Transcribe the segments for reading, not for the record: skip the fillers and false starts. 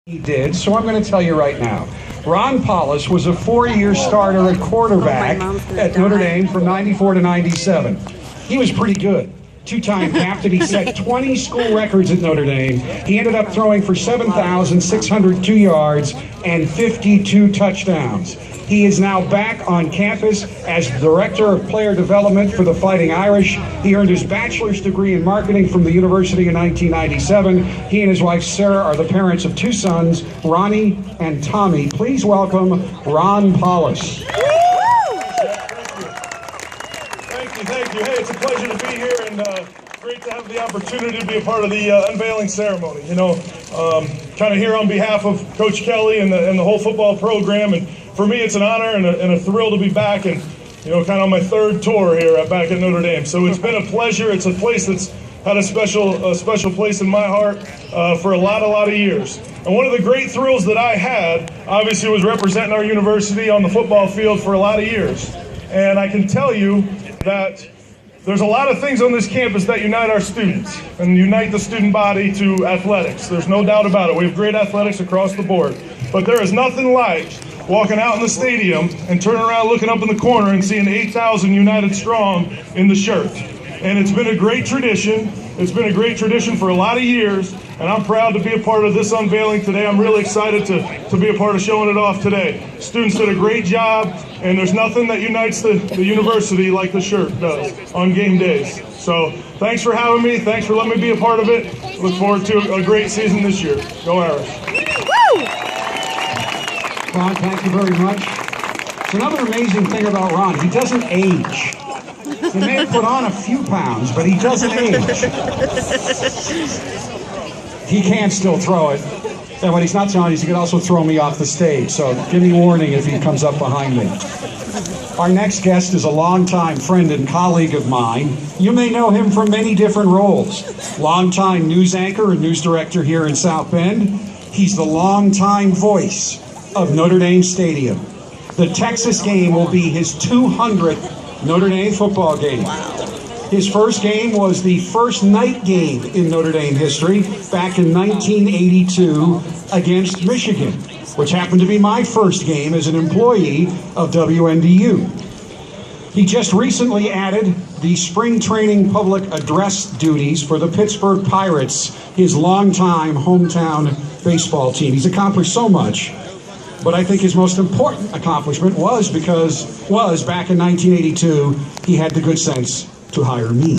He did, so I'm going to tell you right now. Ron Paulus was a 4-year starter at quarterback at Notre Dame from 94 to 97. He was pretty good. Two-time captain. He set 20 school records at Notre Dame. He ended up throwing for 7,602 yards and 52 touchdowns. He is now back on campus as Director of Player Development for the Fighting Irish. He earned his bachelor's degree in marketing from the university in 1997. He and his wife Sarah are the parents of 2 sons, Ronnie and Tommy. Please welcome Ron Paulus. Thank you. Hey, it's a pleasure to be here, and great to have the opportunity to be a part of the unveiling ceremony. You know, kind of here on behalf of Coach Kelly and the whole football program, and for me, it's an honor and a thrill to be back, and you know, kind of on my 3rd tour here back at Notre Dame. So it's been a pleasure. It's a place that's had a special place in my heart for a lot of years. And one of the great thrills that I had, obviously, was representing our university on the football field for a lot of years. And I can tell you that there's a lot of things on this campus that unite our students and unite the student body to athletics. There's no doubt about it. We have great athletics across the board. But there is nothing like walking out in the stadium and turning around looking up in the corner and seeing 8,000 united strong in the shirt. And it's been a great tradition. It's been a great tradition for a lot of years, and I'm proud to be a part of this unveiling today. I'm really excited to be a part of showing it off today. Students did a great job, and there's nothing that unites the university like the shirt does on game days. So thanks for having me. Thanks for letting me be a part of it. Look forward to a great season this year. Go Irish. Ron, thank you very much. It's another amazing thing about Ron. He doesn't age. He may have put on a few pounds, but he doesn't age. He can still throw it. And what he's not telling you is he can also throw me off the stage. So give me warning if he comes up behind me. Our next guest is a longtime friend and colleague of mine. You may know him from many different roles. Longtime news anchor and news director here in South Bend. He's the longtime voice of Notre Dame Stadium. The Texas game will be his 200th Notre Dame football game. His first game was the first night game in Notre Dame history back in 1982 against Michigan, which happened to be my first game as an employee of WNDU. He just recently added the spring training public address duties for the Pittsburgh Pirates, his longtime hometown baseball team. He's accomplished so much. But I think his most important accomplishment was back in 1982, he had the good sense to hire me.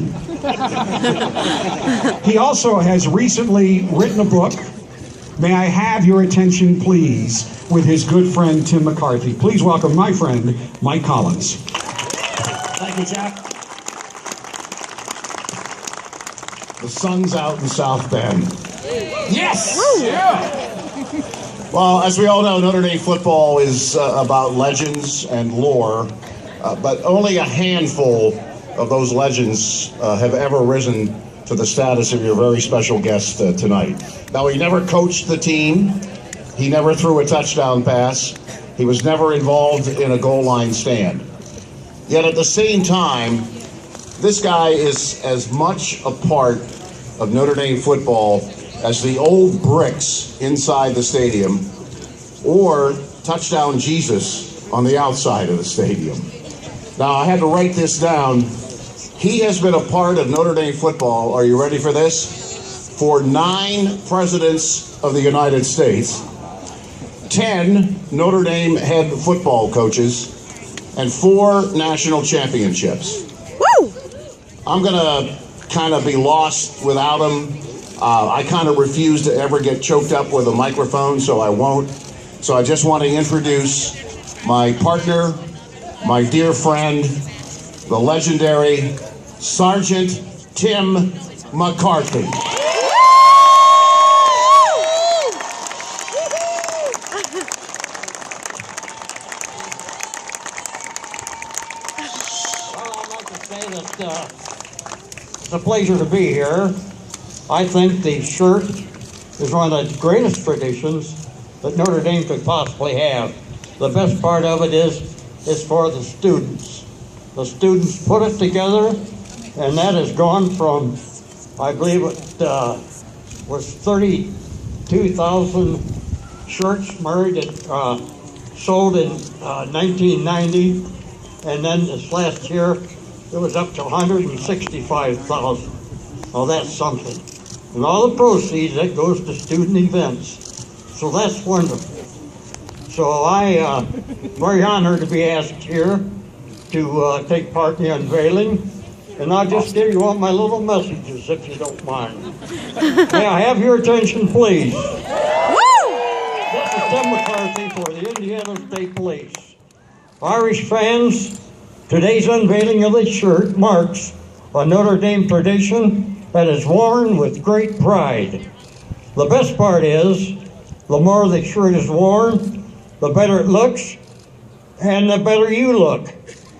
He also has recently written a book, May I Have Your Attention Please, with his good friend Tim McCarthy. Please welcome my friend, Mike Collins. Thank you, Jack. The sun's out in South Bend. Yes! Woo! Yeah! Well, as we all know, Notre Dame football is about legends and lore, but only a handful of those legends have ever risen to the status of your very special guest tonight. Now, he never coached the team. He never threw a touchdown pass. He was never involved in a goal line stand. Yet at the same time, this guy is as much a part of Notre Dame football as the old bricks inside the stadium or Touchdown Jesus on the outside of the stadium. Now, I had to write this down. He has been a part of Notre Dame football, are you ready for this? For 9 presidents of the United States, 10 Notre Dame head football coaches, and 4 national championships. Woo! I'm gonna kind of be lost without him. I kind of refuse to ever get choked up with a microphone, so I won't. So I just want to introduce my partner, my dear friend, the legendary Sergeant Tim McCarthy. Well, I'd like to say that it's a pleasure to be here. I think the shirt is one of the greatest traditions that Notre Dame could possibly have. The best part of it is it's for the students. The students put it together, and that has gone from, I believe it was 32,000 shirts sold in 1990, and then this last year it was up to 165,000. Well, that's something. And all the proceeds, that goes to student events. So that's wonderful. So I'm very honored to be asked here to take part in the unveiling. And I'll just give you all my little messages, if you don't mind. May I have your attention, please? This is Tim McCarthy for the Indiana State Police. Irish fans, today's unveiling of the shirt marks a Notre Dame tradition that is worn with great pride. The best part is, the more the shirt is worn, the better it looks, and the better you look.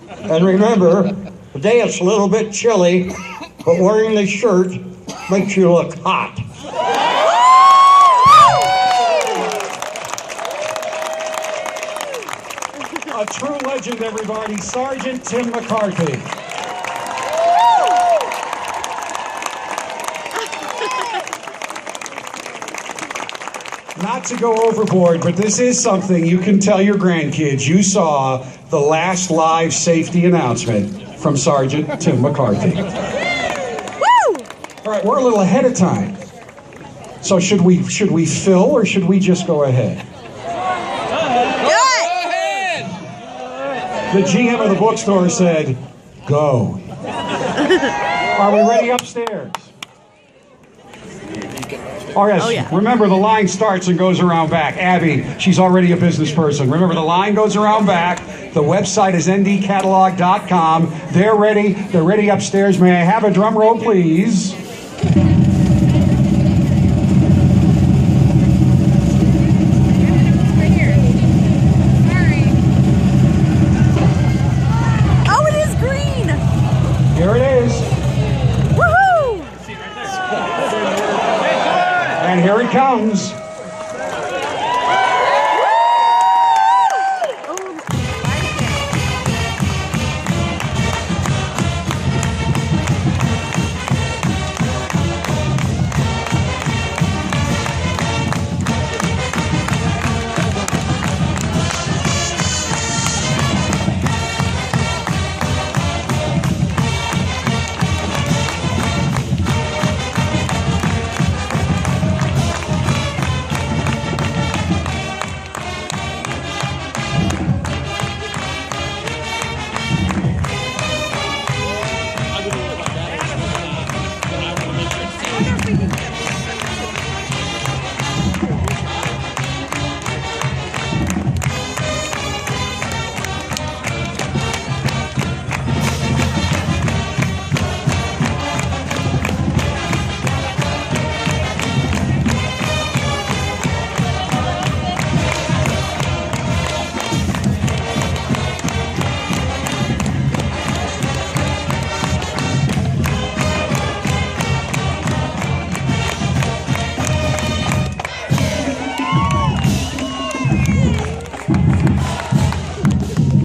And remember, today it's a little bit chilly, but wearing the shirt makes you look hot. A true legend, everybody, Sergeant Tim McCarthy. Not to go overboard, but this is something you can tell your grandkids. You saw the last live safety announcement from Sergeant Tim McCarthy. All right, we're a little ahead of time. So should we fill or should we just go ahead? The GM of the bookstore said, go. Are we ready upstairs? Oh, yes. Yeah. Remember, the line starts and goes around back. Abby, she's already a business person. Remember, the line goes around back. The website is ndcatalog.com. They're ready. They're ready upstairs. May I have a drum roll, please? Here it is. Woohoo! And here it comes.